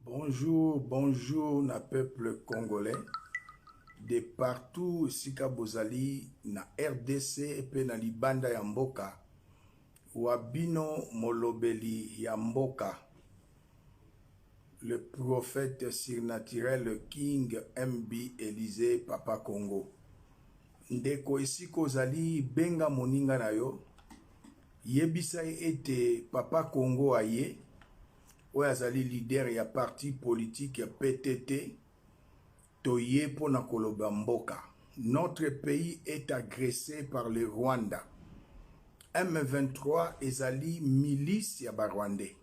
Bonjour, bonjour na peuple congolais de partout sika bozali na RDC et na libanda ya mboka wabino molobeli ya mboka le prophète surnaturel King MB Élysée Papa Congo ndeko esiko zali benga moninga na yo yebisa ete Papa Congo aye oyo azali leader ya parti politique PTT toye pona koloba mboka. Notre pays est agressé par le Rwanda. M23 ezali milice ya Barwandais.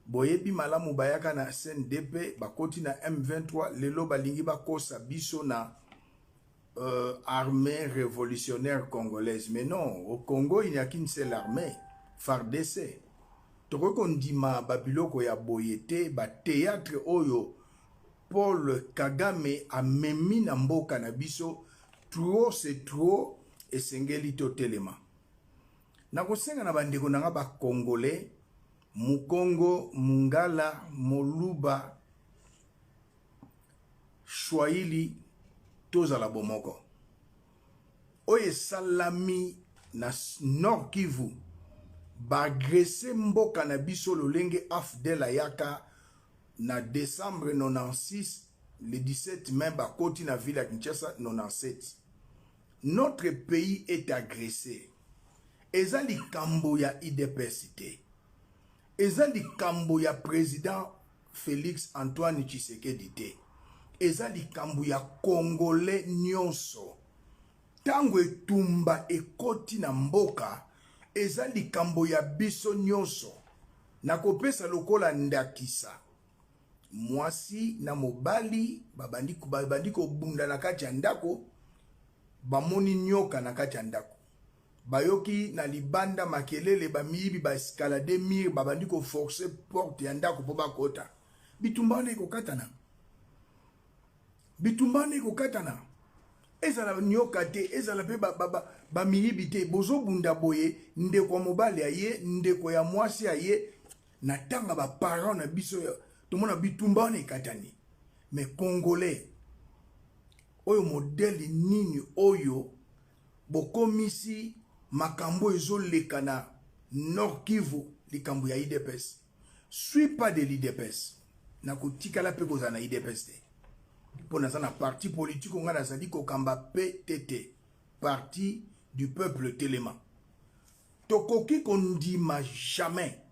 Boyebi malamu bayaka na SNDP bakoti na M23 lelo balingi bakosa biso na armée révolutionnaire congolaise. Mais non, au Congo il n'y a qu'une seule armée, FARDC. Toko kondima babiloko ya boyete ba théâtre oyo Paul Kagame a memi na mboka na biso trop c'est trop esengeli totelema. Na kosenga na bandeko nanga ba Congolais Mukongo, Mungala, Moluba, Swahili tozala bomoko. Oye salami na Nord Kivu ba agressé mboka na biso lolenge AFDEL ayaka na décembre 96 le 17 mai ba koti na ville ya Kinshasa 97. Notre pays est agressé. Eza likambo ya IDPS te. Eza likambo ya président Félix Antoine Tshisekedi te. Eza likambo ya Congolais nyonso. Tango etumba ekoti na mboka eza likambo ya biso nyonso. Nakopesa lokola ndakisa. Mwasi na mobali babandi ko bunda na kati ya ndako bamoni nyoka na kati ya ndako. Bayoki na libanda makelele bamiyibi ba escalade mur babandi ko forcer porte ya ndako po bakota. Bitumbane ko katana. Bitumbane ko katana. Ezala nyoka te, ezala pe ba miyibi te, bozo bunda boye, ndeko ya mobali aye, ndeko ya mwasi aye, na tanga ba parents na biso ya, tomona bitumbane katani. Mais Congolais, oyo modeli nini oyo, bokomisi makambo ezo leka na Nord Kivu, likambo ya IDPS. Suis pas de l'IDPS. Na kutika la pe koza na IDPS te. Pour na parti politique on a dit ko kamba PTT, parti du peuple Téléma. Tokoki kondima jamais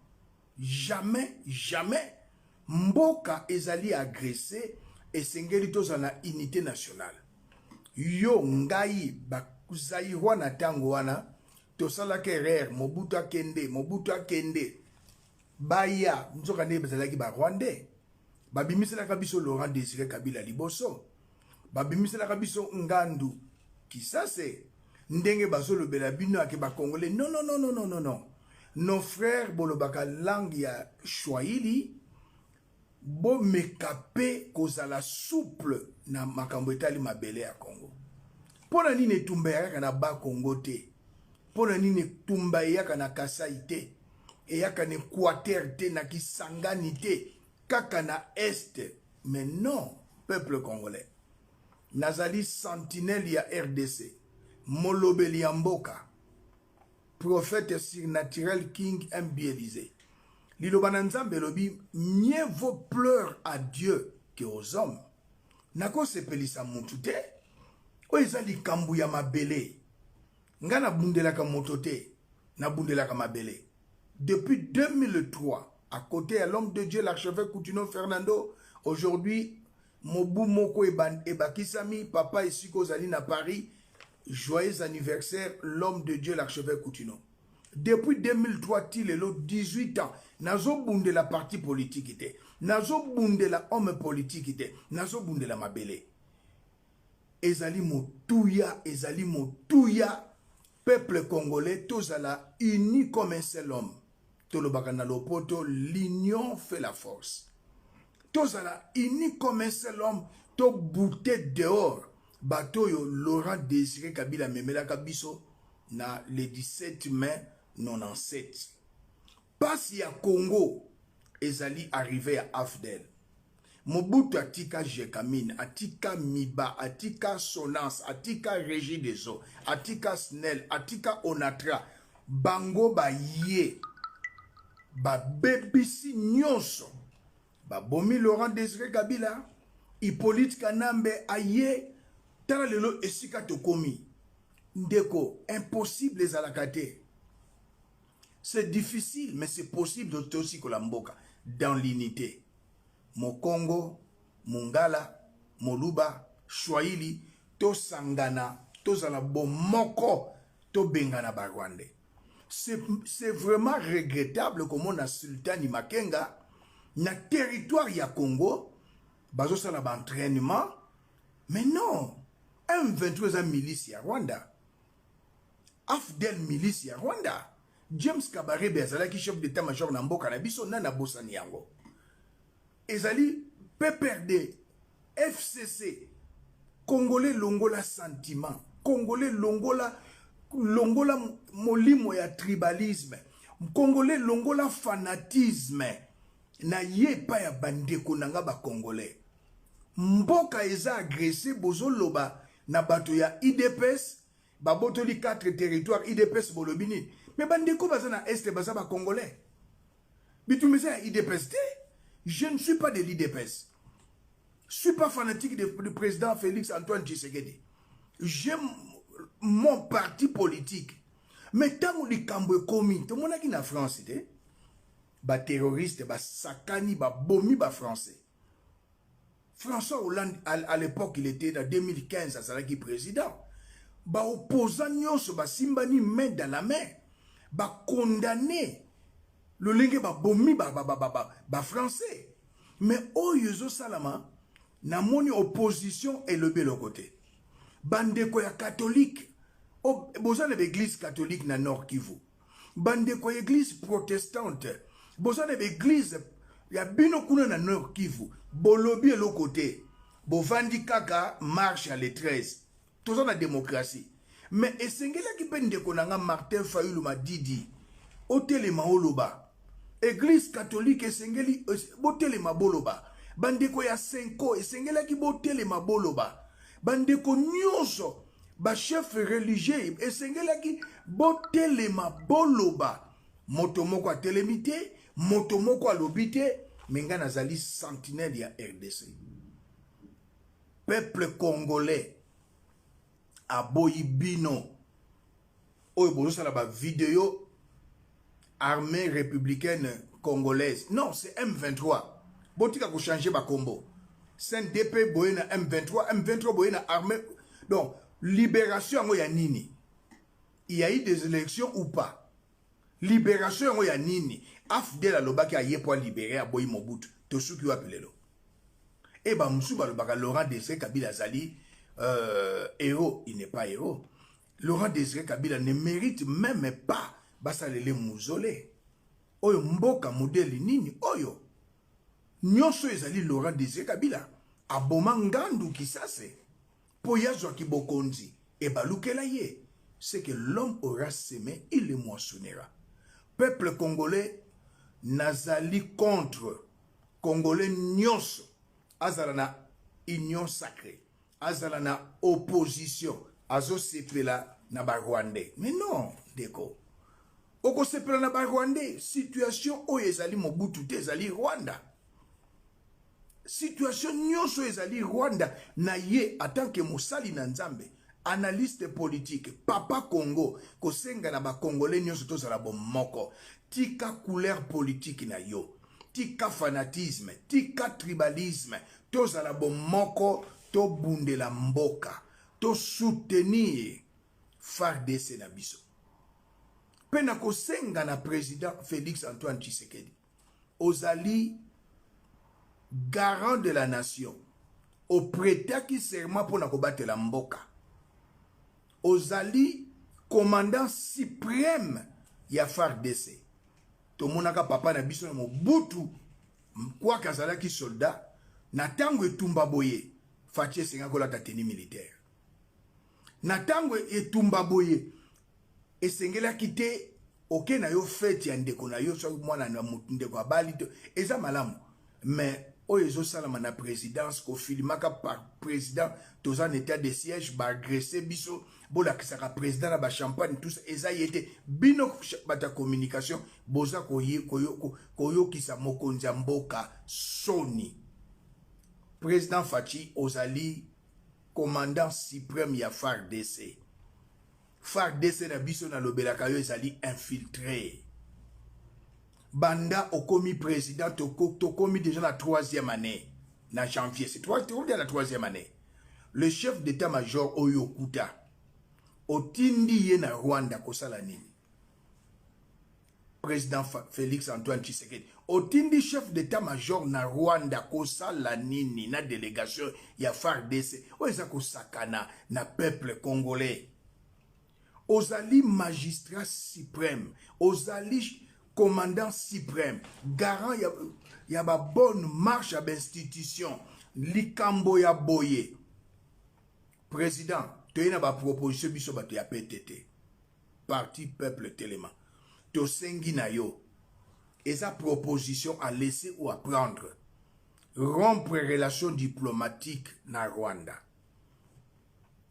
mboka ezali agressé et sengeli tozana unité nationale. Yo ngai bakuzai wana tango wana tosala kerer Mobutu akende baya nzoka ne bezalaki ba Rwandais. Babimisela kabiso Laurent Désiré Kabila liboso. Babimisela kabiso Ngandu Kisase. Ndenge bazolo bela bino ake ba Congolais. Non. Nos frères bolobaka langue ya Swahili bo mekape kozala souple na makambo etali mabele ya Congo. Pona nini tumba yaka na ba Congo te. Pona nini tumba yaka na Kasai te. Yaka na Équateur te na Kisangani te. Kaka na Est, mais non, peuple congolais. Nazali sentinelle ya RDC, molobeli ya mboka, prophète surnaturel King MB Élysée. Liloba na Nzambe lobi, mieux vaut pleurer à Dieu que aux hommes. Nako sepelisa mutu te, o ezali kambu ya mabele. Nga na bundelaka moto te, na bundelaka mabele. Depuis 2003, à côté à l'homme de Dieu, l'archevêque Coutinho Fernando, aujourd'hui, Mobu Moko Ebakisami, papa et Siko Zaline à Paris, joyeux anniversaire, l'homme de Dieu, l'archevêque Coutinho. Depuis 2003, il est 18 ans, nazo bunde la parti politique était, nazo bunde la homme politique était, nazo bunde la mabele. Ezali Motouya, peuple congolais, tous à la uni comme un seul homme. Tolobakana lopoto, l'union fait la force. Tozala uni comme un seul homme, to bouté dehors. Bato yo Laurent Désiré Kabila memela kabiso na le 17 mai 97. Pas si ya Congo ezali arrivé à AFDEL. Mobutu atika Jekamine, atika Miba, atika Sonance, atika Régie des Eaux, atika Snell, atika Onatra, bango ba ye, ba bebisi nyonso, ba bomi Laurent Désiré Kabila, Hippolyte Kanambe aye, tala lelo esika tokomi. Ndeko, impossible les alakate. C'est difficile, mais c'est possible de aussi Kolamboka dans l'unité. Mokongo, Mongala, Moluba, Swahili, to Sangana, to Zalabo, Moko, to Bengana Barwande. C'est vraiment regrettable comme on a Sultan Makenga, na territoire ya Congo, bazo salaba entraînement, mais non, M23 a milice ya Rwanda. Afdel milice ya Rwanda. James Kabarebe azalaki chef d'état-major na mboka na biso na bosani yango. Ezali PPRD, FCC, Congolais longola sentiment, Congolais longola molimo ya tribalisme, Congolais longola fanatisme, na ye pa ya bandeko nanga ba Congolais. Mboka eza agressé bozoloba na bato ya IDPS, babotoli 4 territoires IDPS bolobini. Mais bandeko baza na Est baza ba Congolais. Bitumeza ya IDPS te. Je ne suis pas de l'IDPS. Je ne suis pas fanatique du président Félix Antoine Tshisekedi. J'aime mon parti politique. Mais tant que les Camboué commis, tout le monde qui na France, ba terroriste, ba sakani, ba bomi, ba français. François Hollande, à l'époque, il était en 2015, à Salaki président. Ba opposant nyonso, ba simbani main dans la main. Ba condamné. Le lingue ba bomi ba français. Mais oh yezo salama na moni opposition et le bel côté. Bandeko ya catholique. Oh bozana l'église catholique na Nord Kivu. Bandeko ya église protestante. Bozana l'église ya bino kuna na Nord Kivu. Bolobi le côté. Bovandi kaka marche à les 13. Tout ça la démocratie. Mais esengela ki pendeko nanga Martin Fayulu Madidi. Otelema oloba. Église catholique esengeli botelema boloba. Bandeko ya Senko esengela ki botelema boloba. Bandeko nyonso ba chef religieux esengela ki botelema boloba. Motomoko a telemité, motomoko a lobité, menga nazali sentinelle ya RDC. Peuple congolais aboyi bino. Oyo bozo sala ba vidéo armée républicaine congolaise. Non, c'est M23. Botika ko changer ba combo. CNDP boyena M23, M23 boyena armée. Donc, libération ya nini? Il y a eu des élections ou pas? Libération ya nini? Afdel alobaki a yepo libéré a boyi Mobutu. Tosuki wa pelelo. Et ba musuba lobaka Laurent Désiré Kabila zali héros, il n'est pas héros. Laurent Désiré Kabila ne mérite même pas basalele muzole. Oyo mboka modeli nini oyo. Nyonso ezali Laurent Désiré Kabila. Aboma ngandu kisase. Poyazo kibokonzi. Et balukela ye. C'est que l'homme aura semé, il le moissonnera. Peuple congolais nazali contre. Congolais nyonso. Azalana union sacrée. Azalana opposition. Azo sepela na ba Rwandais. Mais non, deko. Oko sepela na ba Rwandais. Situation o ezali Mobutu te ezali Rwanda. Situation nyonso ezali Rwanda. Na ye, en tant que Moussali na Nzambe, analyste politique, papa Congo, kosenga na ba Congolais nyonso tozala bomoko. Tika couleur politique na yo. Tika fanatisme, tika tribalisme, tozala bomoko, to bundela mboka, to soutenir FARDC na biso. Pena kosenga na président Félix Antoine Tshisekedi. Ozali garant de la nation. Au prêta qui serment pour na kobatela la mboka. Ozali commandant suprême ya FARDC. Tomonaka papa na biso na Mobutu kwa kazala ki soldat na tango etumba boye fatie senga kola tateni militaire. Na tango etumba boye esengela kite oke na yo fete ya ndeko na yo so mwana na ndeko abali to eza malamu. Mais oyo salama na présidence ko filimaka par président tous en état de siège ba agresser biso bolakisaka président na ba champagne tout ça eza yete bino bata communication boza koyokisa mokonzi ya mboka soni. Président Fachi ozali commandant suprême ya FARDC. FARDC na biso na lobelaka yo ezali infiltré. Banda okomi président tokomi déjà la 3e année na janvier, c'est la 3e année. Le chef d'état-major Oyo Kuta otindi ye na Rwanda kosala nini? Président Félix Antoine Tshisekedi otindi chef d'état-major na Rwanda kosala nini na délégation ya FARDC oza kosakana na peuple congolais. Ozali magistrat suprême, ozali commandant suprême, garant ya ba bonne marche à l'institution, likambo ya boye. Président, tu as ba proposition biso bato ya PTT. Parti peuple téléma. To sengi na yo. Esa proposition à laisser ou à prendre. Rompre relations diplomatiques na Rwanda.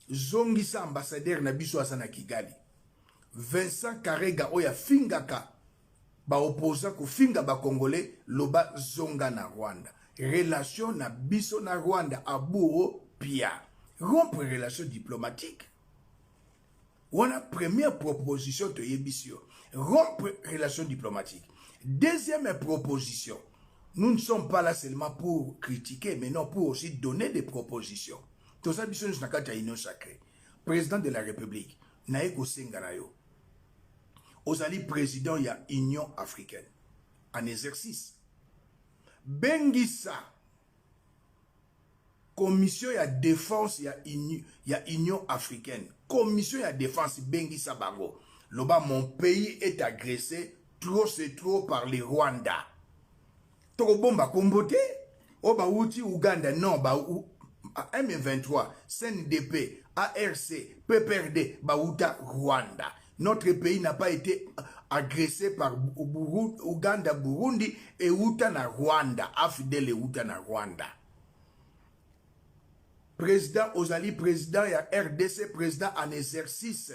Zongisa ambassadeur na biso asana Kigali. Vincent Karega oya fingaka ba opposant ko finga ba congolais loba zonga na Rwanda. Relation na biso na Rwanda aburo pia. Rompre relation diplomatique. Wana première proposition to yebisio. Rompre relation diplomatique. Deuxième proposition. Nous ne sommes pas là seulement pour critiquer, mais non pour aussi donner des propositions. Tout ça, biso nous nakata union sacrée. Président de la République, naeko senganayo. Ozali président ya Union africaine en exercice. Bengisa commission ya défense ya Union africaine. Commission ya défense Bengisa bango. Loba mon pays est agressé trop c'est trop par les Rwanda. Toko bomba kombote oba uti Uganda non ba M23, CNDP, ARC, PPRD, Baouta, Rwanda. Notre pays n'a pas été agressé par Ouganda, Burundi et Outa na Rwanda. Afidèle et Outa na Rwanda. Président Ozali, président ya RDC, président en exercice.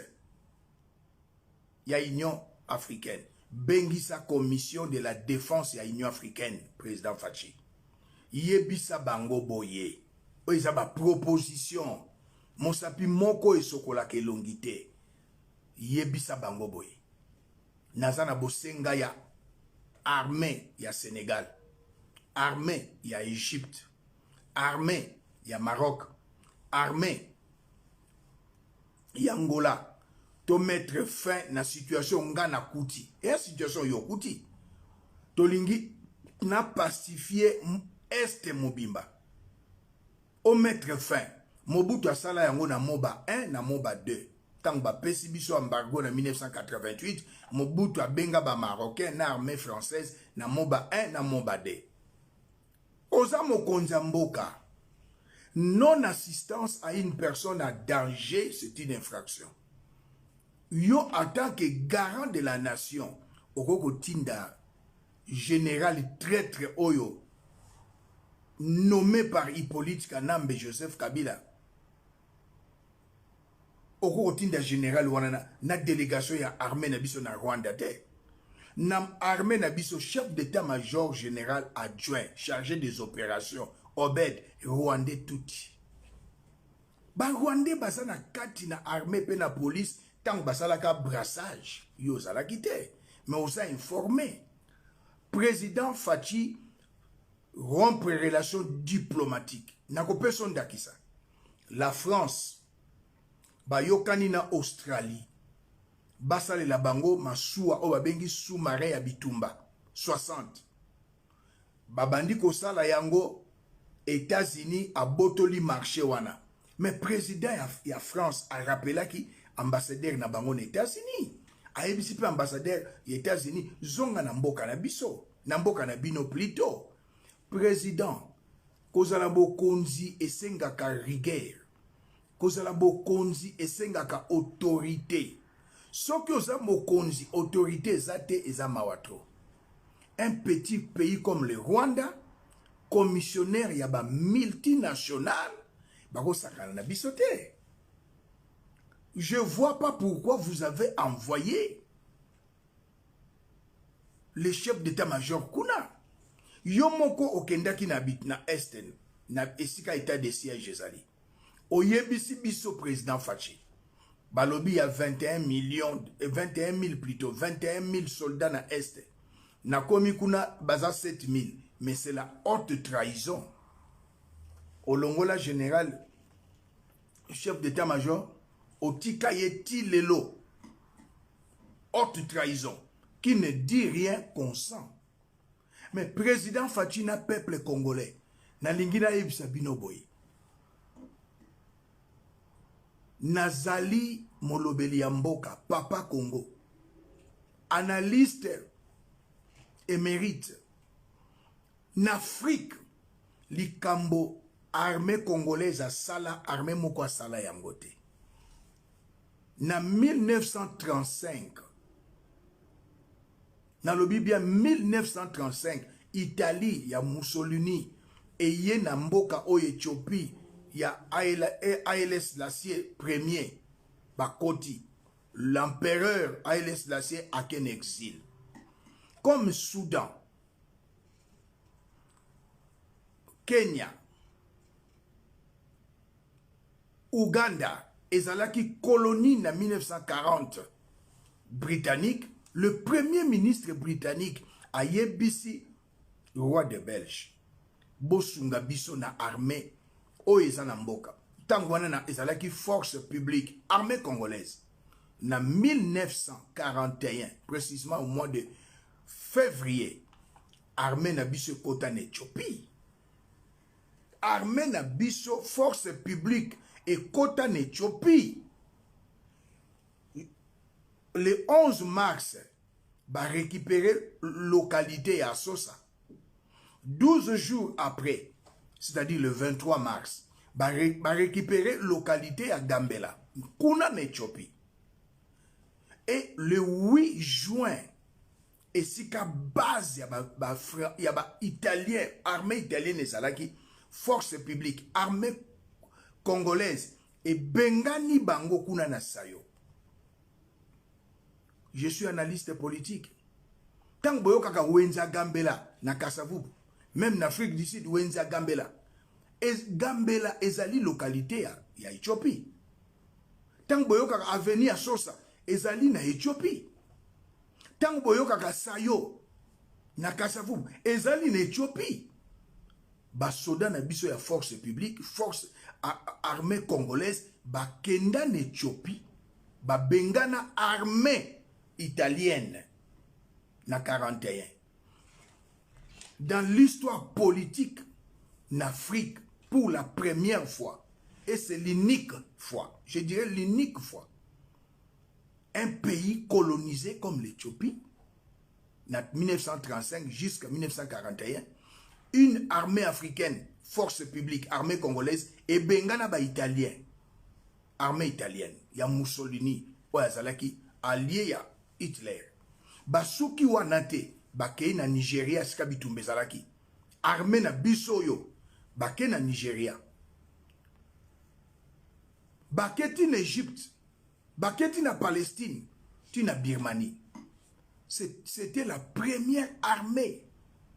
Ya Union africaine. Bengisa commission de la défense ya Union africaine, président Fachi. Yebisa bango boye. Oza ba proposition. Mosapi moko esokola ke longité. Yebisa bango boye. Nazana bosenga ya armée ya Sénégal. Armée ya Égypte. Armée ya Maroc. Armée ya Angola. To mettre fin na situation nga na kuti. Et la situation yo kuti. To lingi na pacifier Est Mobimba. Au mettre fin, Mobutu asala yango na Moba 1 na Moba 2. Tant ba pesi biso embargo na 1988, Mobutu abenga ba Marocain na armée française na Moba 1 na Moba 2. Oza mokonzi mboka. Non-assistance à une personne à danger, c'est une infraction. Yo en tant que garant de la nation, okoko tinda général traître oyo nommé par Hippolyte Kanambe Joseph Kabila. Oko tinda général wana na délégation ya armée na biso na Rwanda te. Na armée na biso chef d'état-major général adjoint chargé des opérations Obed Rwandais touti. Ba Rwandais basana kati na armée pe na police tant basalaka brassage yo zala kité mais on s'est informé. Président Fachi rompre relations diplomatiques. Nako personne dakisa. La France, bayokani na Australie, basale la bango masua oba bengi sous-marin ya bitumba 60. Babandi kosala yango États-Unis a botoli marché wana. Mais président ya France a rappelé ki ambassadeur na bango na États-Unis. A ebisi pe ambassadeur ya États-Unis zonga na mboka na biso, na mboka na bino plutôt. Président, kozala bokonzi esengaka rigueur, kozala bokonzi esengaka autorité. Soki oza mokonzi autorité ezate eza mawato. Un petit pays comme le Rwanda, commissionnaire ya ba multinationale bako sakana na bisote. Je vois pas pourquoi vous avez envoyé le chef d'état-major kuna. Yomoko okendaki na bit na Esten na esika état de siège ezali. Oyebisi biso président Fachi. Balobi ya 21 millions, 21 000 plutôt, 21 000 soldats na Est. Na komi kuna baza 7 000. Mais c'est la haute trahison. Olongola général, chef d'état-major, Otika Yeti Lelo. Haute trahison. Qui ne dit rien consent. Mais président Fachi na peuple congolais. Na lingina yebisa bino boy. Nazali Molobeli ya mboka, Papa Congo, analyste émérite, n'Afrique, likambo armée congolaise a sala, armée moko sala yangote. Na 1935, na lobibia 1935, Italie ya Mussolini, eye na mboka o Éthiopie, ya Haile Selassie Ier, Bakoti, l'empereur Haile Selassie a qu'un exil. Comme Soudan, Kenya, Ouganda, ezalaki colonie en 1940 britannique, le premier ministre britannique a yebisi roi de Belge. Bosunga biso na armée Oezana Mboka. Tangwana na ezalaki force publique, armée congolaise. Na 1941, précisément au mois de février, armée na biso kota na Éthiopie. Armée na biso force publique et kota na Éthiopie. Le 11 mars, va récupérer localité à Sosa. 12 jours après, c'est-à-dire le 23 mars, va récupérer localité à Gambela, Kuna na Éthiopie. Et le 8 juin, et si ka base y a italien, armée italienne et salaki, force publique, armée congolaise, et Bengani Bango Kuna na Sayo. Je suis analyste politique. Tant que boyoka Wenza Gambela na Kasavubu, même en Afrique du Sud, Wenza Gambela. Gambela ezali localité ya Éthiopie. Tant que boyoka avenir Sosa, ezali na Éthiopie. Tant que boyoka Sayo na Kasavubu, ezali na Éthiopie. Basoda na biso ya force publique, force armée congolaise, ba kenda na Éthiopie, ba bengana armée italienne na 41. Dans l'histoire politique en Afrique, pour la première fois, et c'est l'unique fois, je dirais l'unique fois, un pays colonisé comme l'Éthiopie, en 1935 jusqu'à 1941, une armée africaine, force publique, armée congolaise, et bengana ba italien, armée italienne, ya Mussolini, Oyazalaki, allié ya Hitler. Basuki wanate, bakei na Nigeria, skabitumbe zalaki, armée na bisoyo, bakei na Nigeria, baketi na Égypte, baketi na Palestine, ti na Birmanie. C'était la première armée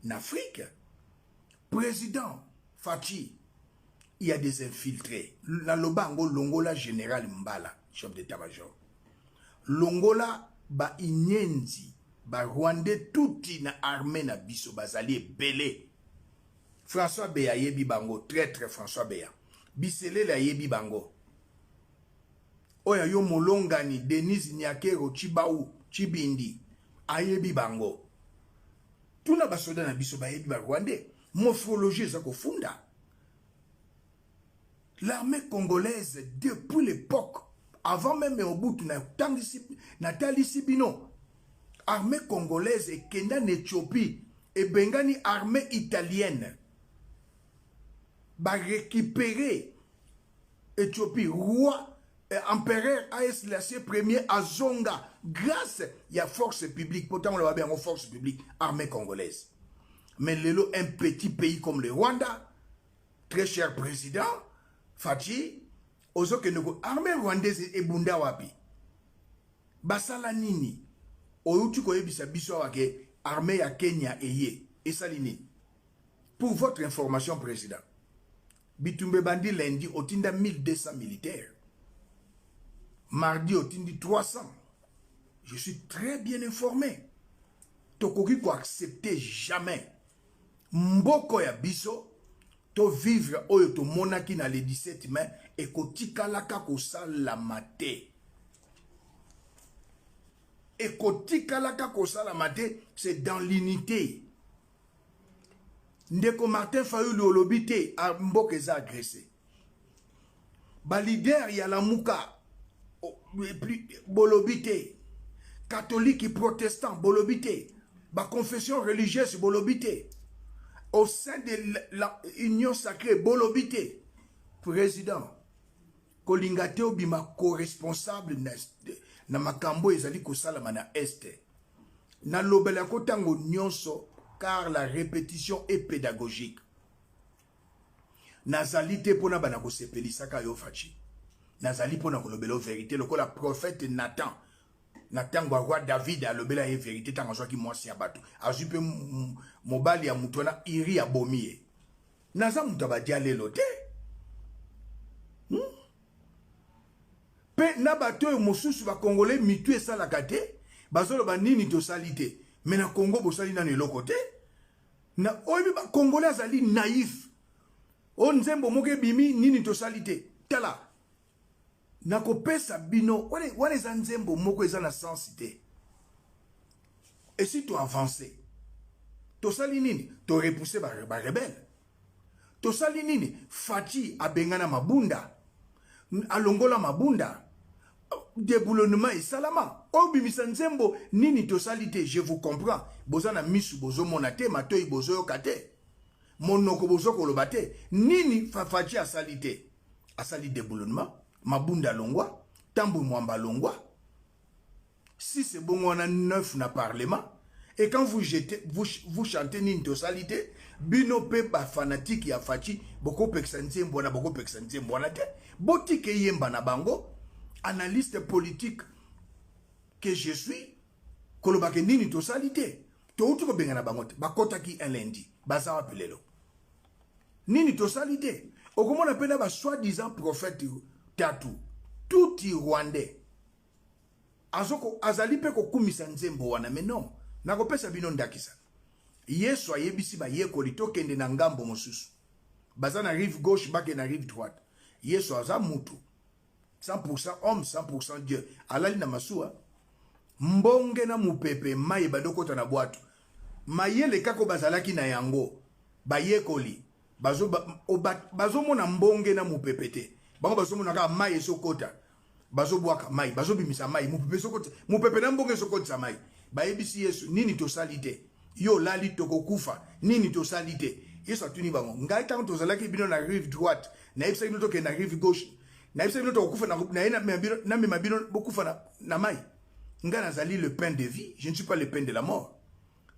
en Afrique. Président Fachi, il y a des infiltrés. Dans le bango, Longola général Mbala, chef d'état-major. Longola ba inyenzi, ba Rwandais touti na armée na biso bazali belé. François Beya yebi bango, traître François Beya. Bisele la yebi bango. Oya yo molongani, Denis Nyakero, Chibaou, Chibindi, ayebi bango. Tuna basoda na biso ba yebi ba Rwandais. Morphologie za kofunda. L'armée congolaise, depuis l'époque, avant même Mobutu na Talisi Bino, armée congolaise et kenda en Éthiopie et bengani armée italienne va récupérer Éthiopie, roi, empereur Haile Selassie Ier à Zonga, grâce à la force publique, pourtant on l'a bien en force publique, armée congolaise. Mais lelo, un petit pays comme le Rwanda, très cher président, Fachi, ozo que nous armée rwandaise et bunda wapi. Basala nini. Oyutu koyebisa biso wake armée ya Kenya eye. Et salini. Pour votre information, président, Bitumbe Bandi lundi, otinda 1200 militaires. Mardi, otindi 300. Je suis très bien informé. Tokoki ko accepter jamais. Mboko ya biso, to vivre oyo to monaki na le 17 mai, et kotika laka kosala mate. Et kotika laka kosala mate, c'est dans l'unité. Ndeko Martin Fayulu olobite a mboka eza agressé. Ba leader ya la muka bolobite. Catholique et protestant bolobite. Ba confession religieuse bolobite. Au sein de l'union sacrée bolobite. Président kolingate obima co-responsable na makambo ezali kosalama na este. Na lobela kotango nyonso. Car la répétition est pédagogique. Nazali te pona banako sepelisaka yo fachi. Nazali pona kolobelo vérité. Loko la prophète Nathan. Nathan roi David a lobela ye vérité. Tangazo ki mwasi ya bato. Azupe mobali ya mutwana iri ya bomie. Naza mutabadi ya lelo te. Pe na bato yo mosusu ba Congolais mitu esalaka te. Bazolo ba nini to salite. Mais na Congo, bosali na nelo côté. Na oyebi ba Congolais azali naïf. O nzembo moke bimi nini to salite. Tala. Na kopesa bino. Wane za nzembo moko eza na sensité. Et si tu avances. To sali nini? To repousser ba rebelle. To sali nini? Fachi abengana mabunda. Alongola mabunda. Déboulonnement et salama. Obimisa nzembo nini to salite, je vous comprends. Bozana misu bozo monate, matoi bozo yokate. Monoko bozo kolobate. Nini fafachi a salite. A sali déboulonnement. Mabunda longwa. Tambu mwamba longwa. Si c'est bon, on a 9 na parlement. Et quand vous chantez nini to salite, bino pe ba fanatique ya fachi, boko peksantie mbwana, boko peksantie mbwana te. Botike yemba na bango. Analyste politique que je suis, kolobake nini to salite, to utuko bengana bangote, bakota ki un lundi, bazawa pelelo. Nini to salite, okomona pena ba soi-disant prophète tatu, touti rwandais. Azoko azali pe ko kumisa nzembo wana, mais non, nako pesa bino ndakisa. Yesu ayebisi ba yekoli to kende na ngambo mosusu. Bazana rive gauche, bake na rive droite. Yesu aza mutu. 100% homme, 100% Dieu. Alali na masua. Mbonge na mupepe maye badokota na boatu. Mayele kako bazalaki na yango. Bayekoli. Bazo mona mbonge na mupepete. Bango bazo mona ka maye sokota. Bazo boaka maye. Bazo bimisa maye. Mupepe sokota. Mupepe na mbonge sokota sa maye. Bayebisi Yesu. Nini to salite. Yo lali toko kufa. Nini to salite. Yesu atuni bango. Ngai tango to zalaki bino na rive droite. Na epsa bino toke na rive gauche. Na epsa bino toko kufa na me mabino bokufa na maye. Ngana zali le pain de vie. Je ne suis pas le pain de la mort.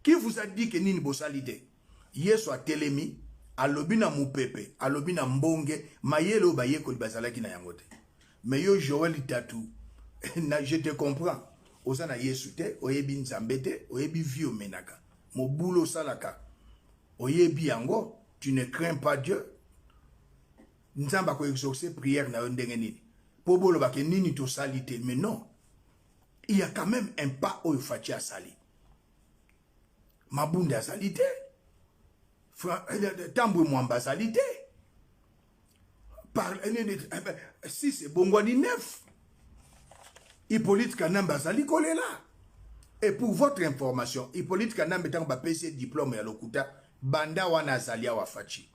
Qui vous a dit que nini bosalite? Yesu a telemi. Alobina mupepe. Alobina mbonge. Mayelo bayeko bazalaki na yangote. Mais yo Joël Tatu. Je te comprends. Osana Yesu te. Oyebi nzambe te. Oyebi vio menaka. Mobulo salaka. Oyebi yango. Tu ne crains pas Dieu. Nzamba ko exaucer prière na ndenge nini. Pobolo bake nini to salite. Mais non. Il y a quand même un pas au Fachi à Sali. Mabunda salite. Tambu mwamba salite. Si c'est Bongwani 9. Hippolyte Kanamba sali kolela. Et pour votre information, Hippolyte Kanamba est un PC diplôme ya lokuta. Banda wana zalia wa Fachi.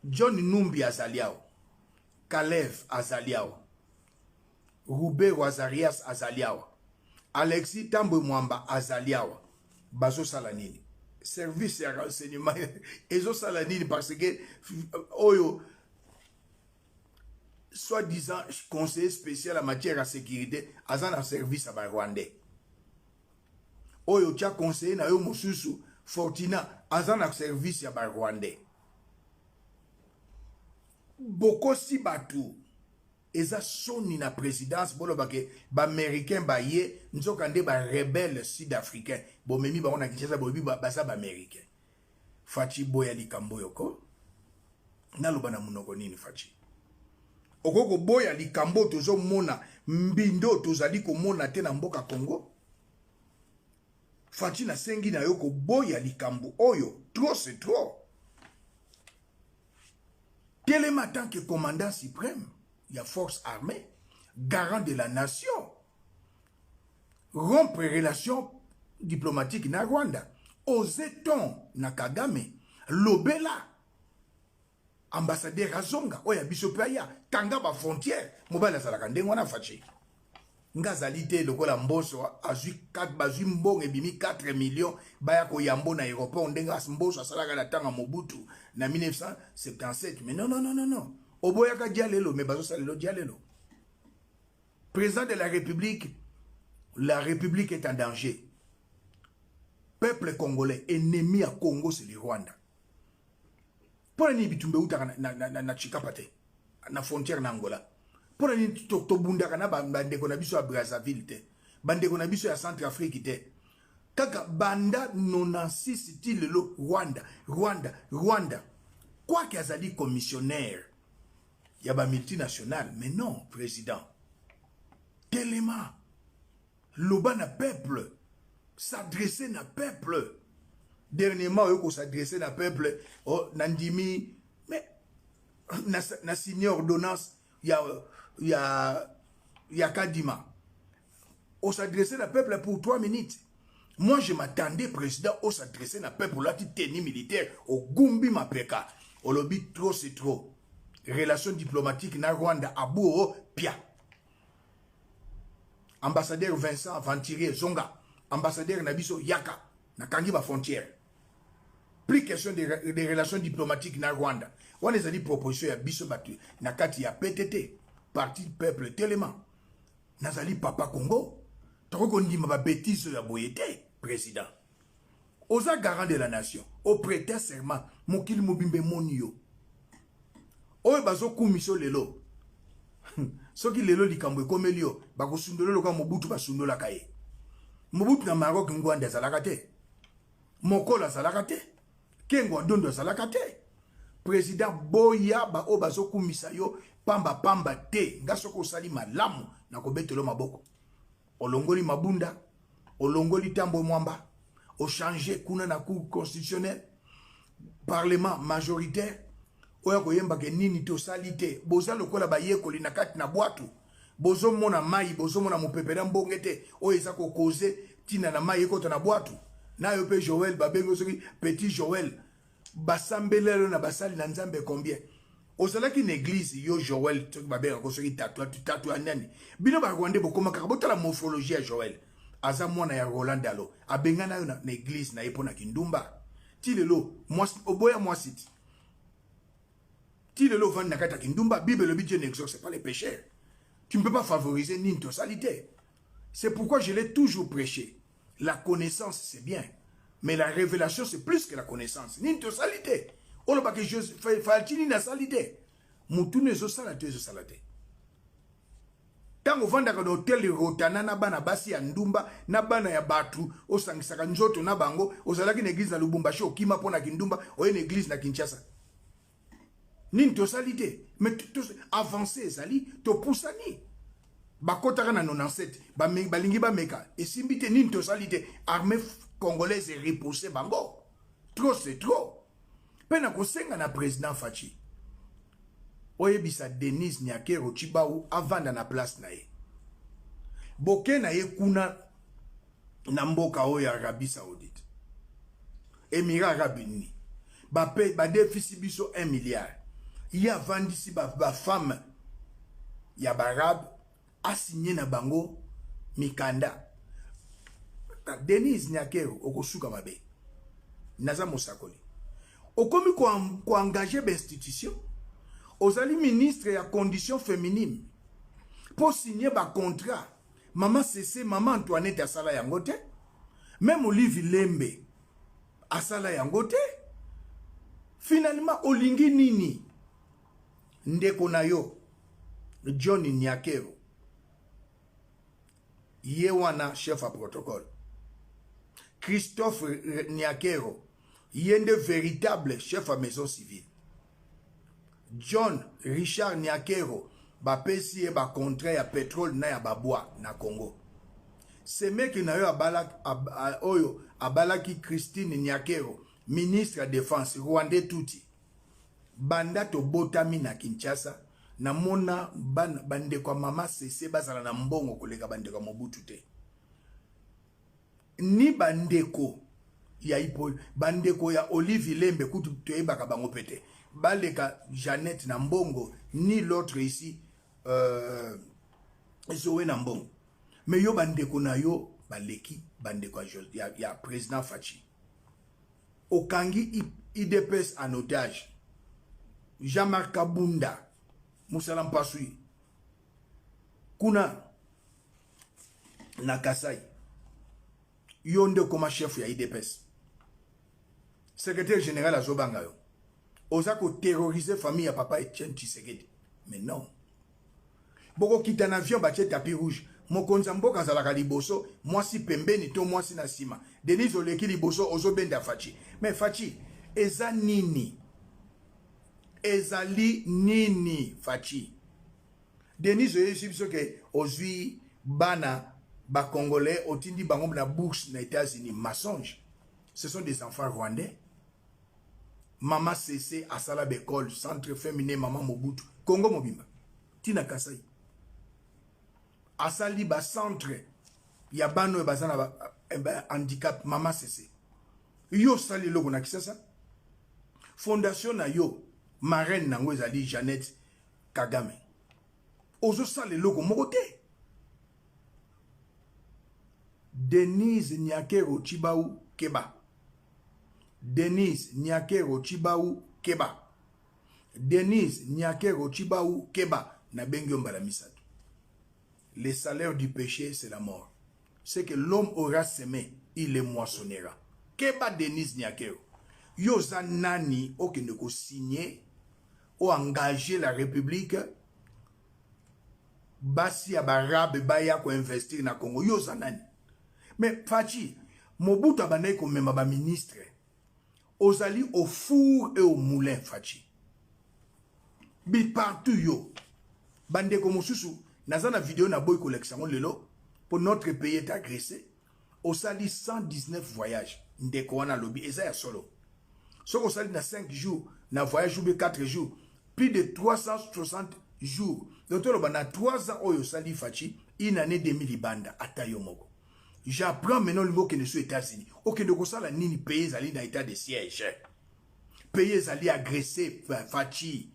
John Numbi azaliao. Kalev azaliao. Roubé Wazarias azaliawa. Alexis Tambo Mwamba azaliawa. Bazo salanini. Service et renseignement. Ezo salanini parce que oyo soi-disant conseiller spécial en matière de sécurité azan en service à Rwandais. oyo tia conseiller na yo mosusu Fortina aza na service ya ba Rwandais bokosi batu eza soni na présidence bolo bake ba américain ba ye nzoka nde ba rebelle sud-africain bo memi ba ona Kinshasa bo bi ba za ba américain Fachi boya likambo yoko na loba na munoko nini Fachi okoko boya likambo tozo mona mbindo tozali ko mona te na mboka Congo Fachi na sengi na yoko boya likambo oyo trop c'est trop Téléma tant que commandant suprême il y a force armée garant de la nation rompre relation diplomatique na Rwanda oseton na Kagame lobela ambassadeur Azonga oya bisopaya tanga ba frontière mobala salaka ndengo na Fachi ngazalite lokola mboso azui 4 bazui mbonge bimi 4 millions baya ko yambo na aéroport ndenga mboso asalaka na tanga Mobutu na 1977 mais non oboyaka dialelo mais bazo salelo dialelo président de la République est en danger peuple congolais ennemi à Congo c'est le Rwanda pour ni bitumbe uta na Chikapate na frontière na Angola pour ni to bundaka na bandeko na biso ya Brazzaville te bandeko na biso ya Centrafrique te kaka banda 96 style lo Rwanda quoi qu'il a dit commissionnaire il y a ba multinational mais non président Téléma loba na peuple s'adresser na peuple dernièrement il faut s'adresser na peuple oh nandimi mais na signé ordonnance il y a Kadima on s'adresser na peuple pour 3 minutes moi je m'attendais président on s'adresser na peuple là ti tenue militaire au Gumbi Mapeka au lobby trop c'est trop relations diplomatiques na Rwanda abou pia ambassadeur Vincent Venturier Zonga ambassadeur Nabiso Yaka na kangi ba frontière plus question des relations diplomatiques na Rwanda on les a dit proposition ya biso batu na kati ya PTT parti peuple Téléma nazali papa Congo toko ndima ba bêtise ya boyete président oza garant de la nation au prêter serment mokili mobimbe monio oyo bazo kumiso lelo soki lelo likambo ekomelio bakosundolo ka Mobutu basundola kaye Mobutu na Maroc ngwanda zalaka te mokola zalaka te kengo dondo zalaka te président boya ba o bazo kumisa yo pamba te ngasoko osali malamu na kobetelo maboko olongoli mabunda olongoli tambo mwamba o changer kuna na cour constitutionnelle parlement majoritaire oya koyemba ke nini to salite boza lokola bayekoli na kati na bwatu bozo mona mai bozo mona mopepera mbongete oyo ko causer tina na mai ekota na bwatu na yo pe Joël babengo soki petit Joël basambelelo na basali na nzambe combien osalaki une église yo Joël soki babenga ko soki tatu anani bino ba Rwanda bokoma ka botala morphologie ya Joël aza mwana ya Roland Dalo abenga na yo na église na epona kindumba tilelo moi oboya moi site tilelo van na kata kindumba Bible le Dieu n'exauce pas les pécheurs. Tu ne peux pas favoriser ni une totalité. C'est pourquoi je l'ai toujours prêché. La connaissance, c'est bien. Mais la révélation, c'est plus que la connaissance. Ni une totalité. On n'a que je fais ni la salité. Moutoune zo salate zo salate. Tango vanda ka hotel rotana na bana basi ya ndumba na bana ya batu osangisaka nzoto na bango ozalaki na église na Lubumbashi okima pona kindumba oye na église na Kinshasa. Ni to salite mais avancer ezali to poussani bakotaka na 97 balingi bameka esimbite ni to salite armée congolaise est repoussée bango trop c'est trop pena kosenga na président Fachi oyebisa Denis Nyakero Chibau avanda na place na ye boke na ye kuna na mboka oyo Arabie Saoudite Émirats Arabes Unis ba déficit biso 1 milliard. Il y a vendu ba femme ya barab a signé na bango mikanda. Denis Nyakero okosuka mabe. Naza mosakoli. Okomi ko engager ba institution. Ozali ministre ya condition féminine. Pour signer ba contrat. Maman Cessé, maman Antoinette asala yango te. Même Olivier Lembe, asala yangote. Finalement, olingi nini? Ndeko na yo, John Nyakero, Yewana, chef à protocole. Christophe Nyakero, yende véritable chef à maison civile. John Richard Nyakero, ba pesi e ba contrat ya pétrole na ya babwa na Congo. Ce mec na yo oyo abalaki Christine Nyakero, ministre de défense Rwandais touti. Banda to botami na Kinshasa na mona bande kwa mama sese bazala na mbongo koleka bande kwa Mobutu te. Ni bandeko ya bandeko ya Olivier Lembe kutu toyebaka bango pete. Baleka Jeannette na mbongo ni l'autre ici Zoé na mbongo. Mais yo bandeko na yo baleki bandeko ya président Fachi. Okangi IDPS en otage. Jean-Marc Kabunda, Moussa Mpasui, Kuna Nakasai, Yonde comme chef ya IDPS, secrétaire général à Zobangayo, Osako terroriser famille à papa Etienne Tshisekedi. Mais non. Boko kita na avion bache tapis rouge. Mokonzambo kazalaka liboso, moi si pembeni to moi si nasima. Denise oleki liboso ozo benda Fachi. Mais Fachi, eza nini? Ezali nini Fachi? Denise oyesibiso ke ozwi bana ba congolais otindi bango na bourse na États-Unis. Mensonge. Ce sont des enfants rwandais. Maman CC asala bekol centre féminin maman Mobutu. Congo mobimba. Tina Kasai. Asali ba centre ya bano e bazana ba handicap maman CC. Yo sali logo na Kisasa. Fondation na yo marraine nango ezali Jeannette Kagame. Ozo sali logo moko te. Denise Nyakero Chibau Keba. Denise Nyakero Chibau Keba. Denise Nyakero Chibau Keba. Na bengyo mbala misatu. Le salaire du péché, c'est la mort. C'est que l'homme aura semé, il le moissonnera. Keba Denise Nyakero. Yoza nani okeneko signé ou engagé la République basi abarabe baya ko investir na Congo. Yoza nani. Mais Fachi, Mobutu abanayi ko mema ba ministre. Ozali au four et au moulin Fachi. Bi partout yo. Bande ko mosusu nazana vidéo na boy collection lelo pour notre pays est agressé. Osali 119 voyages. Ndeko wana lobby eza ya solo. Soko osali na 5 jours, na voyage ou 4 jours, plus de 360 jours. Donc na 3 ans oyo sali Fachi, une année demi libanda atayo moko. J'apprends maintenant le mot que ne sont États-Unis. Ok, donc ça la nini pays ali na état de siège. Pays ali agressé Fachi.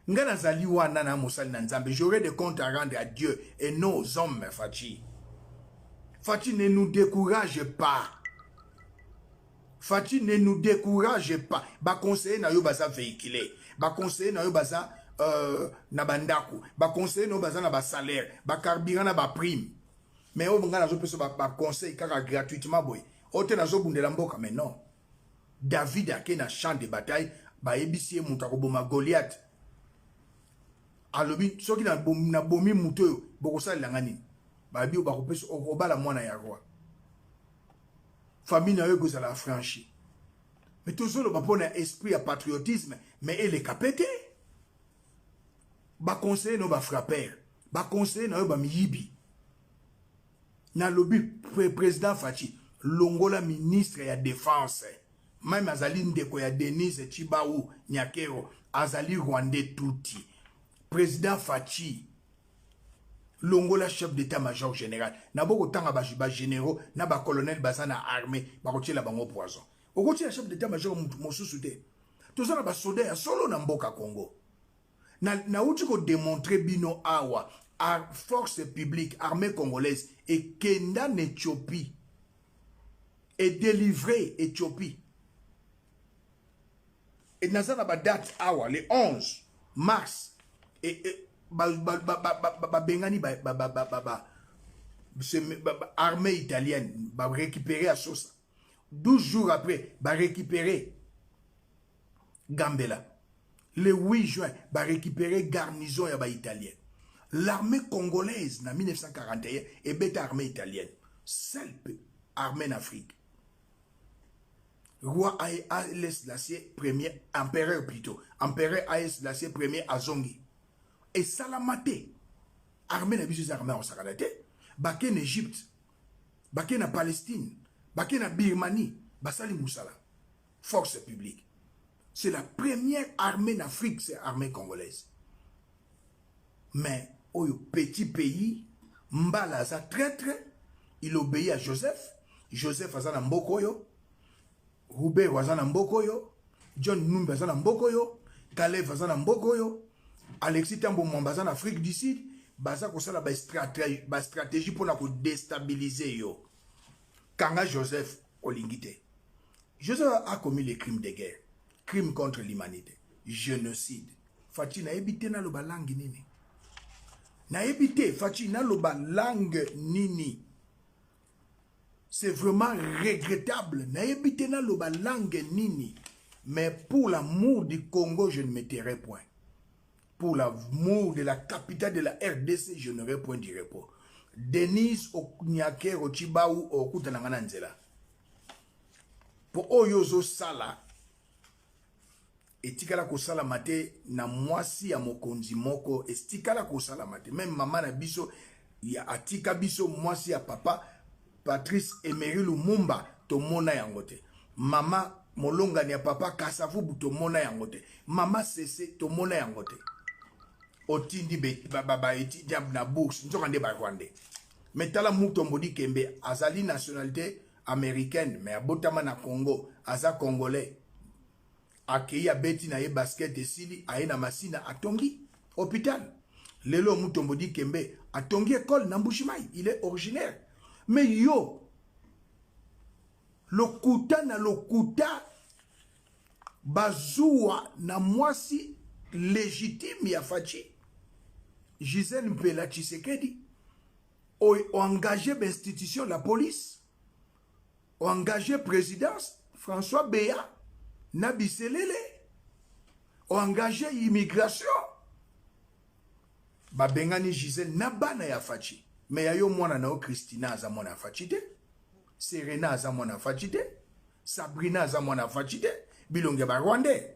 Ngana zali wana na mosali na nzambe. J'aurai des comptes à rendre à Dieu et non aux hommes Fachi. Fachi ne nous décourage pas. Fachi ne nous décourage pas. Ba conseiller na yo baza véhiculé. Ba conseiller na yo baza na bandako. Ba conseiller na yo baza na ba salaire. Ba carburant na ba prime. Mais on nga nazo peso ba conseil kaka gratuitement boy. Ote nazo bundela mboka mais non. David ake na champ de bataille ba ebisie muta ko boma Goliath. Alobi soki na bomi muto boko sala ngani. Ba bi ba ko peso obala mwana ya roi. Famille na yo goza la franchi. Mais toujours le papa na esprit à patriotisme mais elle est capété. Ba conseiller no ba frapper. Ba conseiller na yo ba miyibi. Na lobby président Fachi longola ministre ya défense même azali ndeko ya Denise Chibau Nyakero azali Rwandais touti président Fachi longola chef d'état-major général na boko tanga ba généraux na ba colonel bazana armée ba kotiela bango poison okotiela chef d'état-major mosusu te tozana ba soldat ya solo na mboka Congo na uti ko démontrer bino awa force publique, armée congolaise, et Kenda en Éthiopie, et délivrer Éthiopie. Et nous avons la date, le 11 mars, et Bengani, armée italienne va récupérer à Sosa. 12 jours après, va récupérer Gambela. Le 8 juin, va récupérer garnison italienne. L'armée congolaise, en 1941, est bête armée italienne. Seule armée en Afrique. Roi Haile Selassie premier, empereur plutôt. Empereur Haile Selassie premier à Zongi. Et Salamate, armée n'a pas armée en Sakalate, baké en Égypte, baké en Palestine, baké en Birmanie, Basali Moussala, force publique. C'est la première armée en Afrique, c'est l'armée congolaise. Mais, au petit pays, Mbala a traître, il obéit à Joseph. Joseph a un Mbokoyo, Roubaix a un Mbokoyo, John Numba a un Mbokoyo, Caleb a un Mbokoyo, Alexis Tambo Mwamba en Afrique du Sud, baza ko sala ba stratégie pour déstabiliser yo. Kanga Joseph Olingite. Joseph a commis les crimes de guerre, crimes contre l'humanité, génocide. Fati na ebité na loba langue nini. Na ebité Fati na loba langue nini. C'est vraiment regrettable. Na ebité na loba langue nini. Mais pour l'amour du Congo, je ne me tairai point. Pour l'amour de la capitale de la RDC, je n'aurai point de repos. Denise Oknyake Rochibaou Okutanangana Nzela. Pour Oyozo Sala, et tikala ko sala mate na mwasi ya mokonzi moko, et tikala ko sala mate. Même maman na biso, ya atika biso mwasi ya papa, Patrice Emery Lumumba, tomona yangote. Mama Molonga ni ya papa, Kasavubu tomona yangote. Mama Sese tomona yangote. Otindi baba eti diab na bourse nzokande ba Rwandais mais tala mutombodi kembe azali nationalité américaine mais abotama na Congo aza congolais akei abeti na ye basket esili aye na masina atongi hôpital lelo mutombodi kembe atongi école na Mbushimai il est originaire mais yo lokuta na lokuta bazua na mwasi légitime ya Fachi Gisèle Mpela Tshisekedi ont engagé l'institution, la police, ont engagé la présidence, François Béa, Nabi Selele, ont engagé l'immigration. Babengani Gisèle Nabana ya Fachi. Mais ya yo mwana na o Christina aza mwana Fachi te. Serena aza mwana Fachi te. Sabrina aza mwana Fachi te. Bilonge ba Rwandais.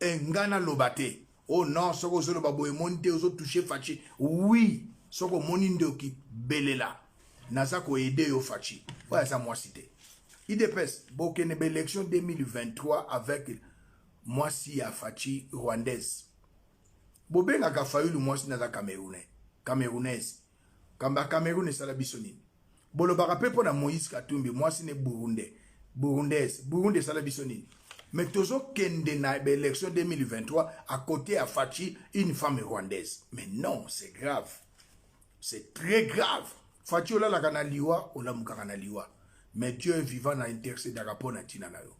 Engana lobate. Oh non, soko zolo baboye monte ozo toucher Fachi. Oui, soko moninde ki belela. Naza ko aider yo Fachi. Voilà ça moi cité. IDPS, bokene élection 2023 avec moi si à Fachi rwandaise. Bobenga ka fayulu moi si naza camerounais. Camerounaise. Kamba Cameroun sala bisonini. Bolo barape pona Moïse Katumbi moi si ne burundais. Burundaise. Burundi sala bisonini. Mais toujours kende na l'élection 2023 à côté à Fachi une femme rwandaise. Mais non, c'est grave. C'est très grave. Fachi ola la kanaliwa, ola mukanaliwa. Mais Dieu est vivant na intercéder rapona tina na yo.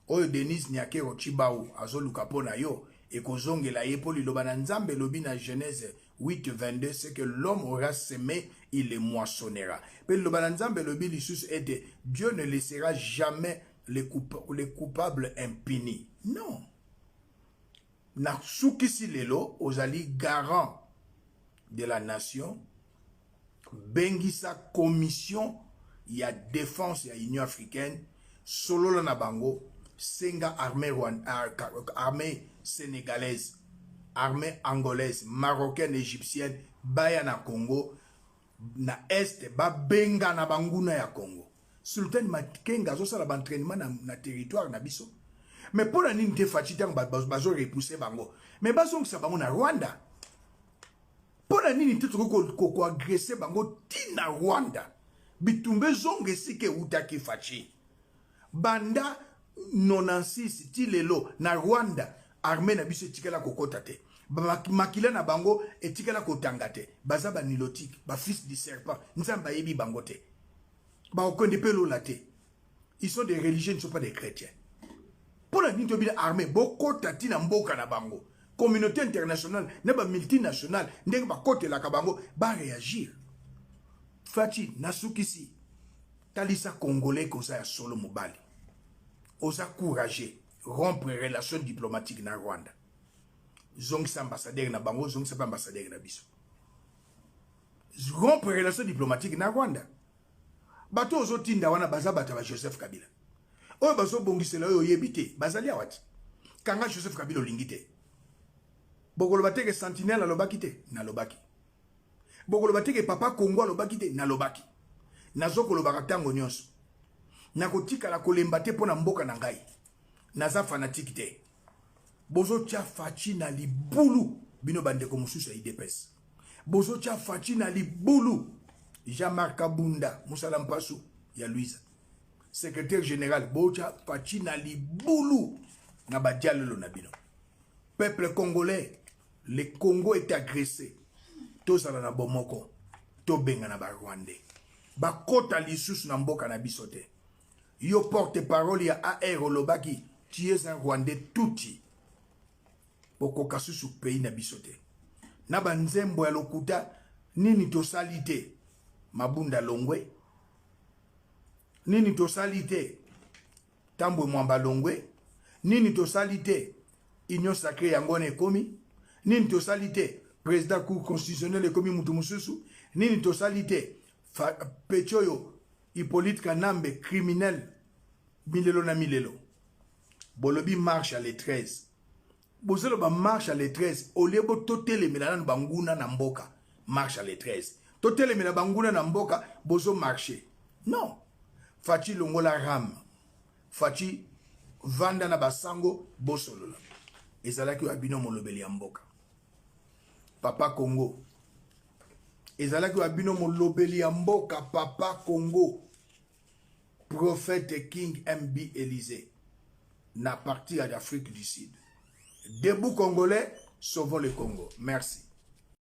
Oyo Denise Nyake Rochibaou azoluka pona yo et kozonge la yepoli lobana nzambe lobi na Genèse 8:22 c'est que l'homme aura semé, il le moissonnera. Mais lobana nzambe lobi lisusu était Dieu ne laissera jamais les coupables impunis. Non. Naksukisi lelo ozali garant de la nation. Bengisa commission ya défense ya Union africaine. Solo la nabango. Senga armée sénégalaise. Armée angolaise. Marocaine, égyptienne. Baya na Congo. Na est. Ba benga na banguna ya Congo. Sultan Makenga zo sala entraînement na territoire na biso. Mais pour la nini te Fachi tang bazo repousser bango. Mais bazo ngisa bango na Rwanda. Pour la nini te ko agresser bango ti na Rwanda. Bitumbe zonge sike utaki Fachi. Banda 96 ti lelo na Rwanda armée na biso tikela kokota te. Makila na bango etikela kotanga te. Baza ba nilotique, ba fils du serpent, nzamba yebi bango te. Ils sont des religieux, ils ne sont pas des chrétiens. Pour la nini armée, boko tati na mboka na bango. communauté internationale ne ba multinationale ndenge ba côté la kabango ba réagir fati nasukisi talisa congolais koza ya solo mobali oza courageux rompre relation diplomatique na Rwanda zongisa ambassadeur na bango zongisa pa ambassadeur na biso rompre relation diplomatique na Rwanda bato ozotinda wana baza bato ba Joseph Kabila oyo bazo bongisela oyo yebite bazali awati kanga Joseph Kabila olingite bokolo bateke sentinelle alobaki te na lobaki bokolo bateke papa Congo alobaki te na lobaki nazokolo bakatango nyonso nakotika la kolemba te pona mboka na ngai naza fanatique te bozo tia fachi na libulu bino bandeko mususu ya IDPS bozo tia fachi na libulu Jean-Marc Kabunda Musala Mpasu ya Louisa secrétaire général bocha fachi na libulu na badialelo na bino peuple congolais le Congo est agressé tozala na bomoko to benga na ba Rwandais bakota lisusu na mboka na biso te yo porte parole ya AR olobaki tu es un Rwandais touti boko kasusu pays na biso te na banzembo ya lokuta nini tosali te Mabunda Longwe nini tosali te Tambwe Mwamba Longwe nini tosali te Union Sacrée yango na ekomi nini tosali te président cour constitutionnel ekomi mutu mususu nini tosali te Pechoyo Hippolyte Kanambe criminel milelo na milelo bolobi marche à les 13 bozelo ba marche à les 13 olebo totele milana banguna na mboka marche à les 13 totele milana banguna na mboka bozo marcher non fachi longola ram fachi vanda na basango bosolola ezalaki abino molobeli ya mboka papa Congo ezalaki abino molobeli ya mboka papa Congo prophète King MB Élysée na partie d'Afrique du Sud. Debout Congolais, sauvons le Congo. Merci.